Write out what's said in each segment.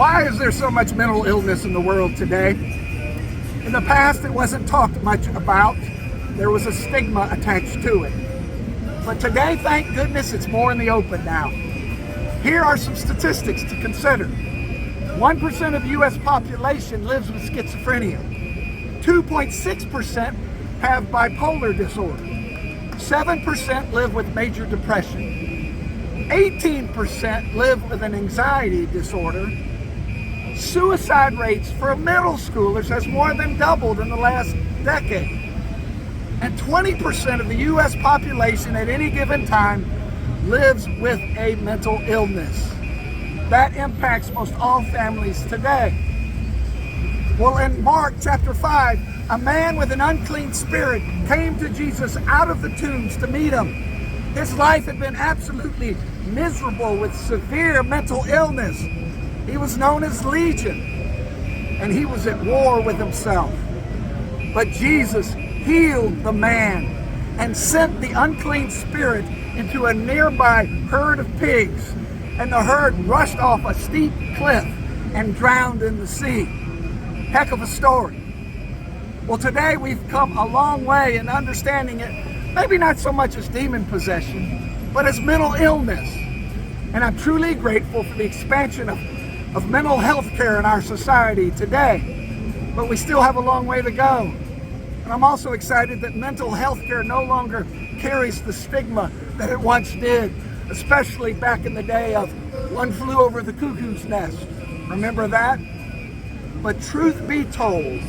Why is there so much mental illness in the world today? In the past, it wasn't talked much about. There was a stigma attached to it. But today, thank goodness, it's more in the open now. Here are some statistics to consider. 1% of the U.S. population lives with schizophrenia. 2.6% have bipolar disorder. 7% live with major depression. 18% live with an anxiety disorder. Suicide rates for middle schoolers has more than doubled in the last decade. And 20% of the U.S. population at any given time lives with a mental illness. That impacts most all families today. Well, in Mark chapter 5, a man with an unclean spirit came to Jesus out of the tombs to meet him. His life had been absolutely miserable with severe mental illness. He was known as Legion, and he was at war with himself. But Jesus healed the man and sent the unclean spirit into a nearby herd of pigs, and the herd rushed off a steep cliff and drowned in the sea. Heck of a story. Well, today we've come a long way in understanding it, maybe not so much as demon possession, but as mental illness. And I'm truly grateful for the expansion of mental health care in our society today. But we still have a long way to go. And I'm also excited that mental health care no longer carries the stigma that it once did, especially back in the day of One Flew Over the Cuckoo's Nest. Remember that? But truth be told,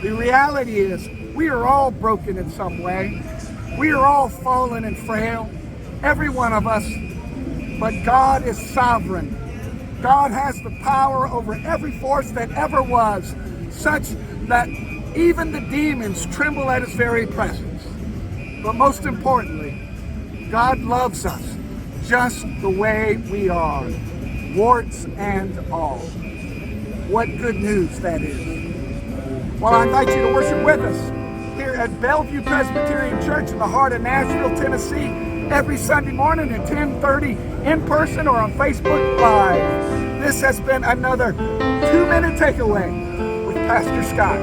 the reality is we are all broken in some way. We are all fallen and frail, every one of us, but God is sovereign. God has the power over every force that ever was, such that even the demons tremble at his very presence. But most importantly, God loves us just the way we are, warts and all. What good news that is. Well, I invite you to worship with us here at Bellevue Presbyterian Church in the heart of Nashville, Tennessee, every Sunday morning at 10:30 in person or on Facebook Live. This has been another 2-minute takeaway with Pastor Scott.